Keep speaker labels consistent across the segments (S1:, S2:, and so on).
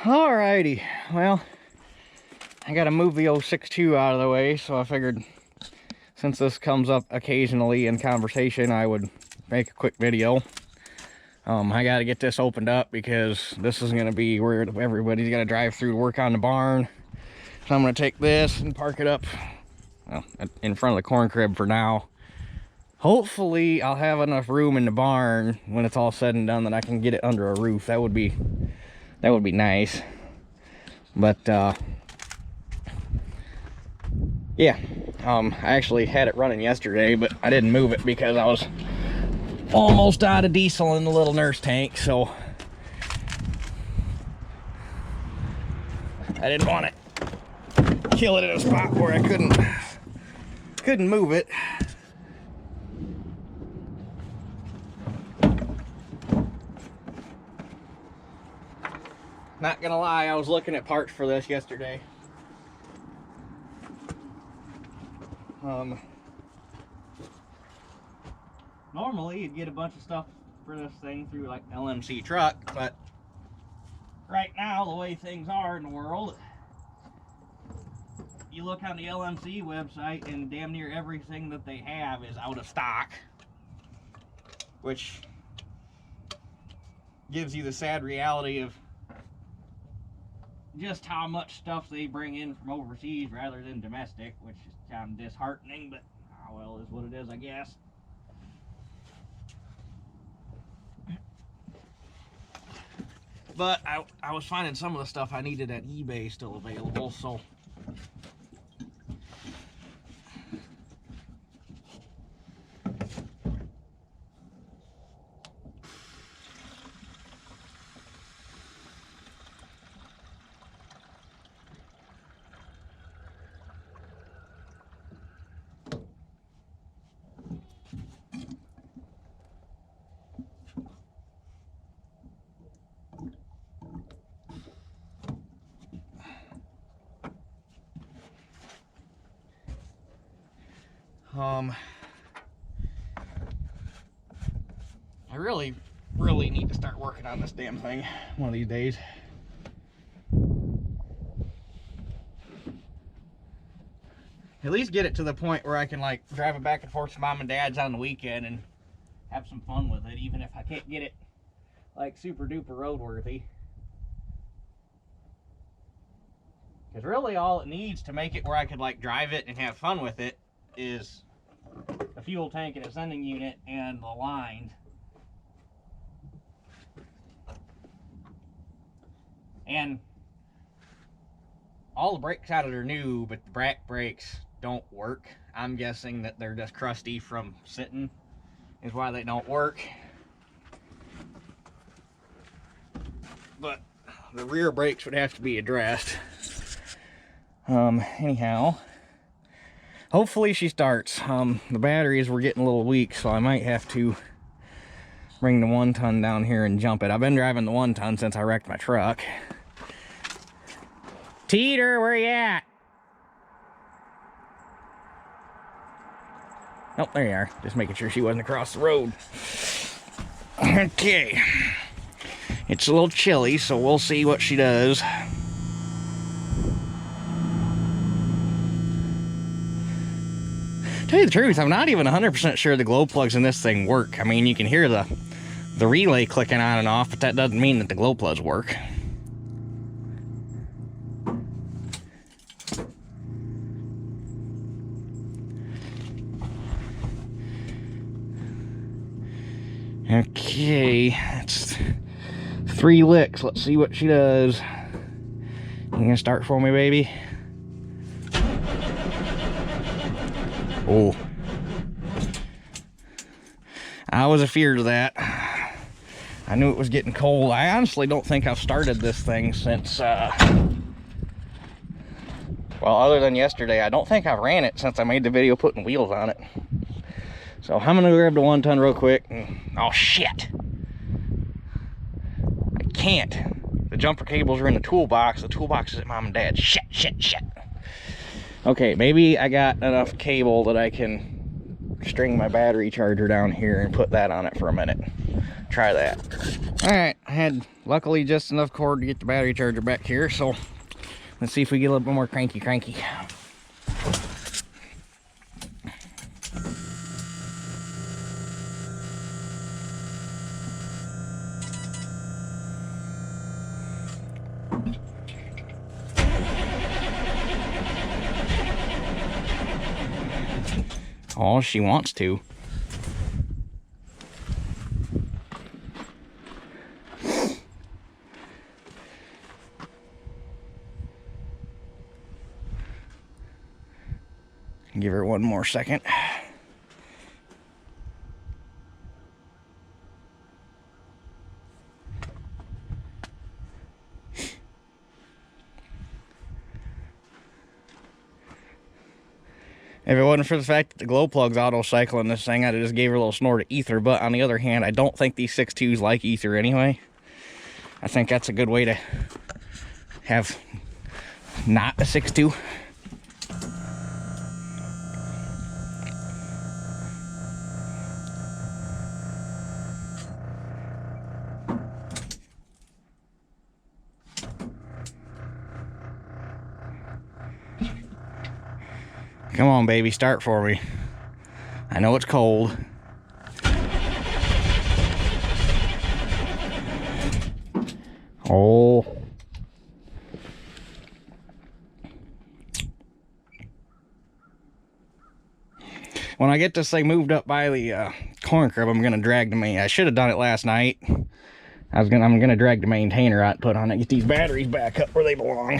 S1: Alrighty, well, I gotta move the 062 out of the way, so I figured since this comes up occasionally in conversation, I would make a quick video. I gotta get this opened up because this is gonna be where everybody's gotta drive through to work on the barn. So I'm gonna take this and park it up, well, in front of the corn crib for now. Hopefully I'll have enough room in the barn when it's all said and done that I can get it under a roof. That would be nice. But yeah, I actually had it running yesterday, but I didn't move it because I was almost out of diesel in the little nurse tank, so I didn't want to kill it in a spot where I couldn't move it. Not gonna lie, I was looking at parts for this yesterday. Normally you'd get a bunch of stuff for this thing through like LMC truck, but right now the way things are in the world, you look on the LMC website and damn near everything that they have is out of stock, which gives you the sad reality of just how much stuff they bring in from overseas rather than domestic, which is kind of disheartening, but oh well, is what it is, I guess. But I was finding some of the stuff I needed at eBay still available, so I really need to start working on this damn thing one of these days. At least get it to the point where I can like drive it back and forth to mom and dad's on the weekend and have some fun with it, even if I can't get it like super duper roadworthy. Because really all it needs to make it where I could like drive it and have fun with it is a fuel tank and a sending unit and the lines. And all the brakes out of it are new, but the back brakes don't work. I'm guessing that they're just crusty from sitting is why they don't work. But the rear brakes would have to be addressed. Anyhow, hopefully she starts. The batteries were getting a little weak, so I might have to bring the 1 ton down here and jump it. I've been driving the 1 ton since I wrecked my truck. Teeter, where you at? Oh, there you are. Just making sure she wasn't across the road. Okay. It's a little chilly, so we'll see what she does. Tell you the truth, I'm not even 100% sure the glow plugs in this thing work. I mean, you can hear the relay clicking on and off, but that doesn't mean that the glow plugs work. Okay, that's 3 licks. Let's see what she does. You gonna start for me, baby? Oh, I was afeared of that. I knew it was getting cold. I honestly don't think I've started this thing since, well, other than yesterday, I don't think I've ran it since I made the video putting wheels on it. So I'm gonna grab the 1 ton real quick and, oh shit. I can't. The jumper cables are in the toolbox. The toolbox is at mom and dad's. Shit. Okay, maybe I got enough cable that I can string my battery charger down here and put that on it for a minute. try that. Alright, I had luckily just enough cord to get the battery charger back here, so let's see if we get a little bit more cranky. Oh, she wants to. Give her one more second. If it wasn't for the fact that the glow plug's auto cycling this thing, I'd have just gave her a little snort of ether. But on the other hand, I don't think these 6.2s like ether anyway. I think that's a good way to have not a 6.2. Come on, baby, start for me. I know it's cold. Oh. When I get this thing moved up by the corn crib, I'm gonna drag the main. I should have done it last night. I'm gonna drag the maintainer out and put on it, get these batteries back up where they belong.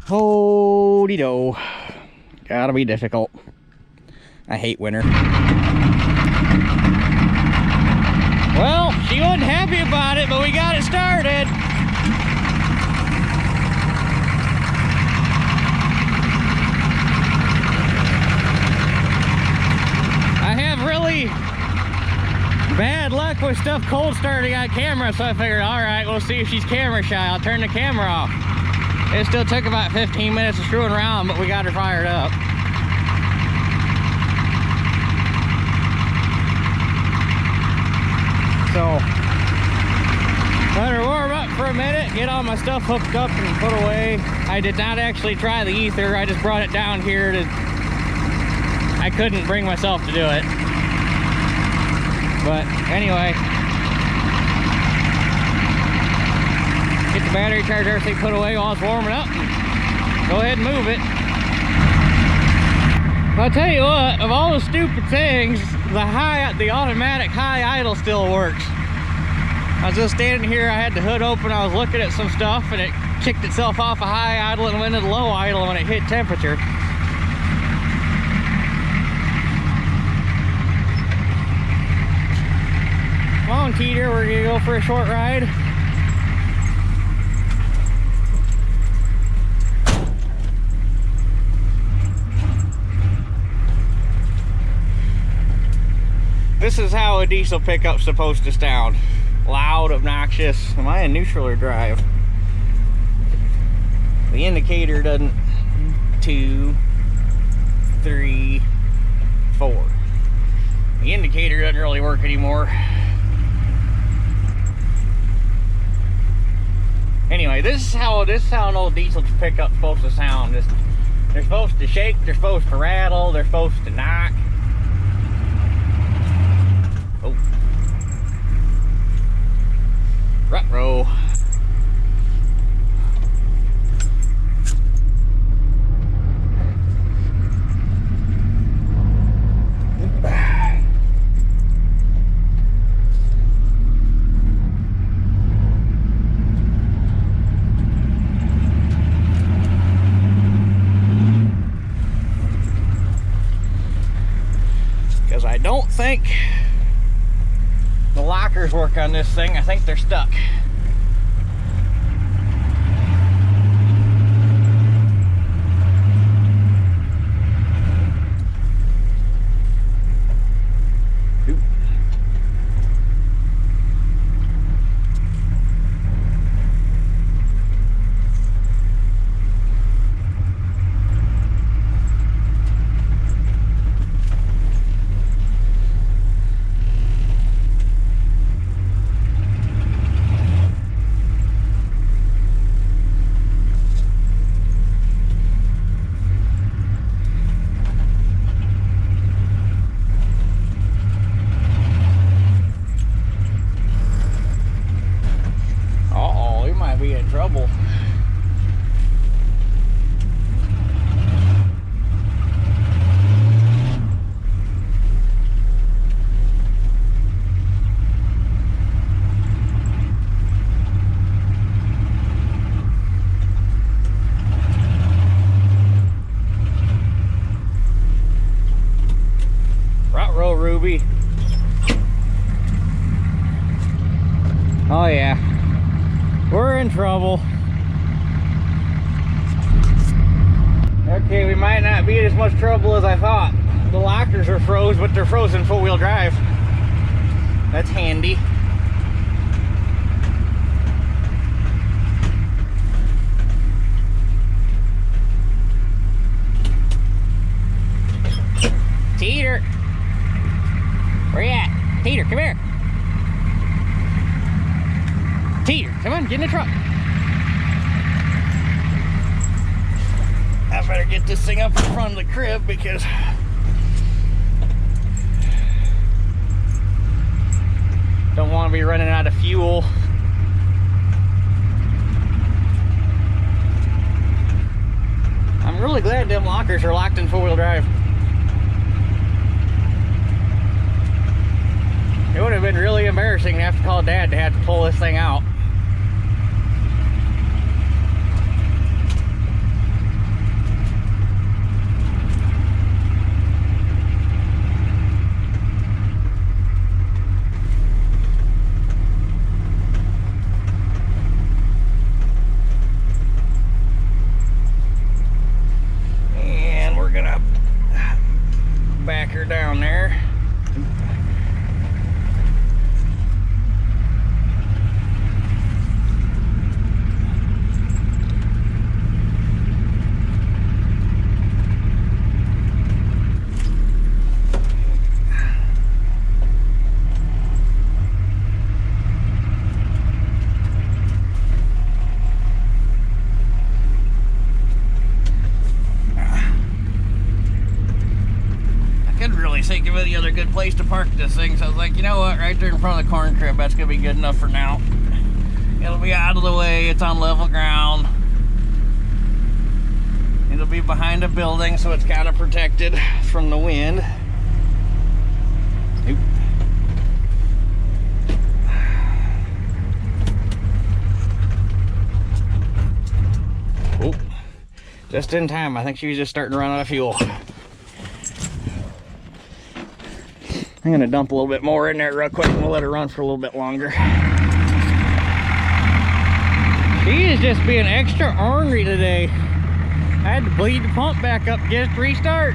S1: Ho-de-do. Gotta be difficult. I hate winter. Well, she wasn't happy about it, but we got it started. I have really bad luck with stuff cold starting on camera, so I figured, all right, we'll see if she's camera shy. I'll turn the camera off. It still took about 15 minutes of screwing around, but we got her fired up. So, let her warm up for a minute, get all my stuff hooked up and put away. I did not actually try the ether, I just brought it down here to... I couldn't bring myself to do it. But anyway, get the battery charger, everything put away while it's warming up. Go ahead and move it. I'll tell you what, of all the stupid things, the automatic high idle still works. I was just standing here, I had the hood open, I was looking at some stuff, and it kicked itself off a high idle and went into low idle when it hit temperature. Come on, Teeter, we're gonna go for a short ride. This is how a diesel pickup's supposed to sound. Loud, obnoxious. Am I in neutral or drive? The indicator doesn't... 2, 3, 4. The indicator doesn't really work anymore. Anyway, this is how an old diesel pickup's supposed to sound. They're supposed to shake, they're supposed to rattle, they're supposed to knock. Oh. Ruh-roh. Because I don't think the lockers work on this thing. I think they're stuck. trouble. Ruh-roh, Ruby. Oh yeah, we're in trouble. Okay, we might not be in as much trouble as I thought. The lockers are froze, but they're frozen four-wheel drive. That's handy. Teeter! Where you at? Teeter, come here. Teeter, come on, get in the truck. I better get this thing up in front of the crib because don't want to be running out of fuel. I'm really glad them lockers are locked in four-wheel drive. It would have been really embarrassing to have to call Dad to have to pull this thing out. And we're gonna back her down there. Think of any other good place to park this thing, so I was like, you know what, right there in front of the corn crib, that's gonna be good enough for now. It'll be out of the way, it's on level ground. It'll be behind a building, so it's kind of protected from the wind. Oop. Oh, just in time. I think she was just starting to run out of fuel. I'm gonna dump a little bit more in there real quick and we'll let her run for a little bit longer. She is just being extra ornery today. I had to bleed the pump back up to get it to restart.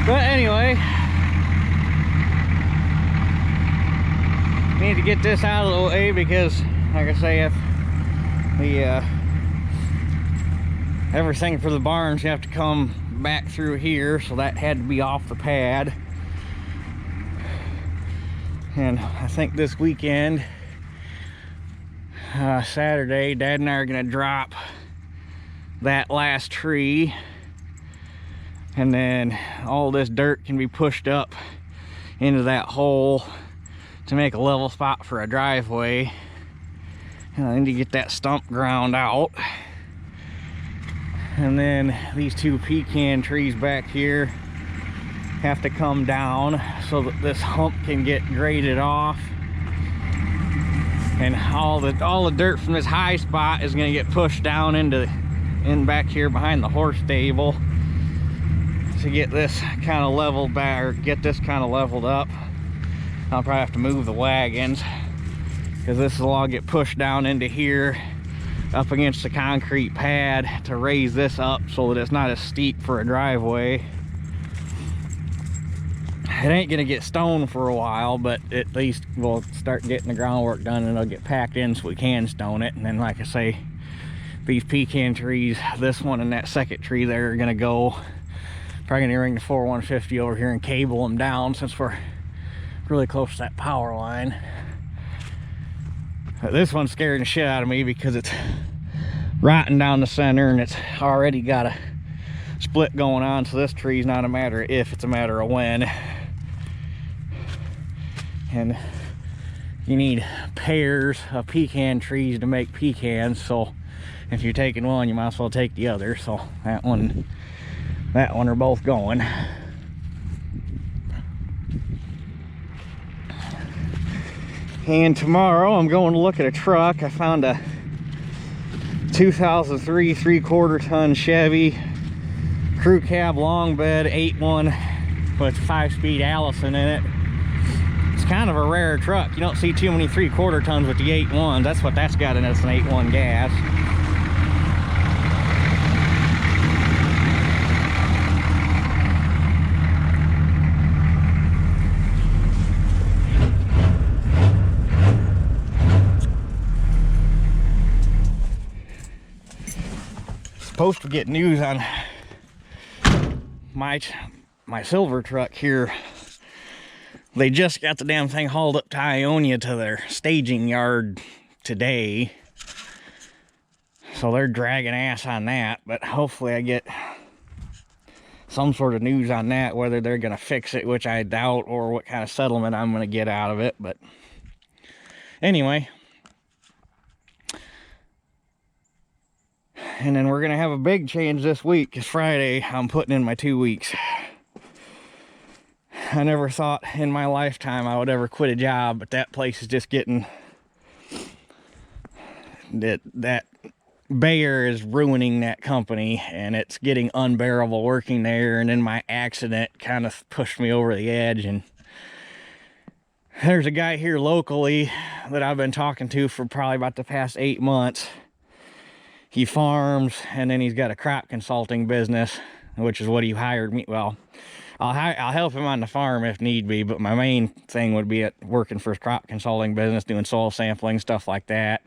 S1: But anyway, need to get this out of the way because, like I say, if the everything for the barns, you have to come back through here, so that had to be off the pad. And I think this weekend, Saturday, Dad and I are gonna drop that last tree, and then all this dirt can be pushed up into that hole to make a level spot for a driveway. And I need to get that stump ground out. And then these two pecan trees back here have to come down so that this hump can get graded off. And all the dirt from this high spot is gonna get pushed down in back here behind the horse stable to get this kind of leveled back, or get this kind of leveled up. I'll probably have to move the wagons because this will all get pushed down into here up against the concrete pad to raise this up so that it's not as steep for a driveway. It ain't gonna get stoned for a while, but at least we'll start getting the groundwork done and it'll get packed in so we can stone it. And then, like I say, these pecan trees, this one and that second tree there, are gonna go. Probably gonna bring the 4150 over here and cable them down since we're really close to that power line. This one's scaring the shit out of me because it's rotting down the center and it's already got a split going on, so this tree's not a matter of if, it's a matter of when. and you need pairs of pecan trees to make pecans, so if you're taking one, you might as well take the other. So that one are both going. And tomorrow I'm going to look at a truck. I found a 2003 3/4 ton Chevy crew cab long bed 8.1 with 5-speed Allison in it. It's kind of a rare truck. You don't see too many 3/4 tons with the 8.1s. That's what that's got in it. It's an 8.1 gas. Supposed to get news on my silver truck here. They just got the damn thing hauled up to Ionia to their staging yard today, so they're dragging ass on that. But hopefully I get some sort of news on that, whether they're gonna fix it, which I doubt, or what kind of settlement I'm gonna get out of it. But anyway, and then we're gonna have a big change this week, because Friday I'm putting in my 2 weeks. I never thought in my lifetime I would ever quit a job, but that place is just getting, that Bayer is ruining that company, and it's getting unbearable working there. And then my accident kind of pushed me over the edge, and there's a guy here locally that I've been talking to for probably about the past 8 months. He farms, and then he's got a crop consulting business, which is what he hired me. Well, I'll help him on the farm if need be, but my main thing would be at working for his crop consulting business, doing soil sampling, stuff like that.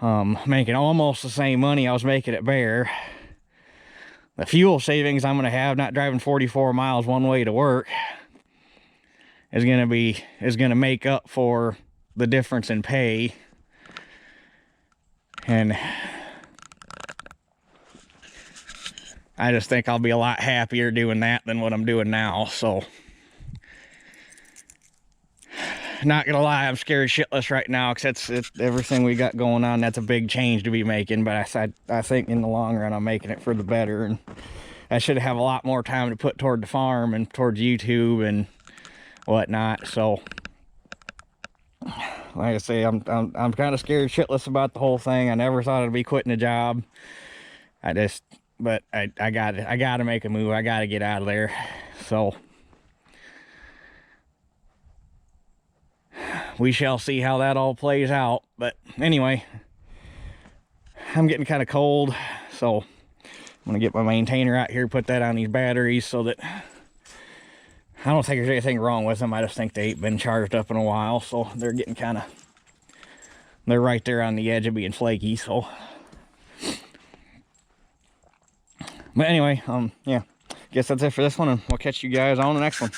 S1: Making almost the same money I was making at Bayer. The fuel savings I'm going to have, not driving 44 miles one way to work, is going to make up for the difference in pay. And I just think I'll be a lot happier doing that than what I'm doing now. So, not gonna lie, I'm scared shitless right now, because it's everything we got going on. That's a big change to be making, but I think in the long run I'm making it for the better, and I should have a lot more time to put toward the farm and towards YouTube and whatnot. So, like I say, I'm kind of scared shitless about the whole thing. I never thought I'd be quitting a job. But I gotta make a move. I gotta get out of there. So we shall see how that all plays out. But anyway, I'm getting kind of cold, so I'm gonna get my maintainer out here, put that on these batteries, so that I don't think there's anything wrong with them. I just think they ain't been charged up in a while, so they're getting kind of, they're right there on the edge of being flaky. So, but anyway, yeah, guess that's it for this one, and we'll catch you guys on the next one.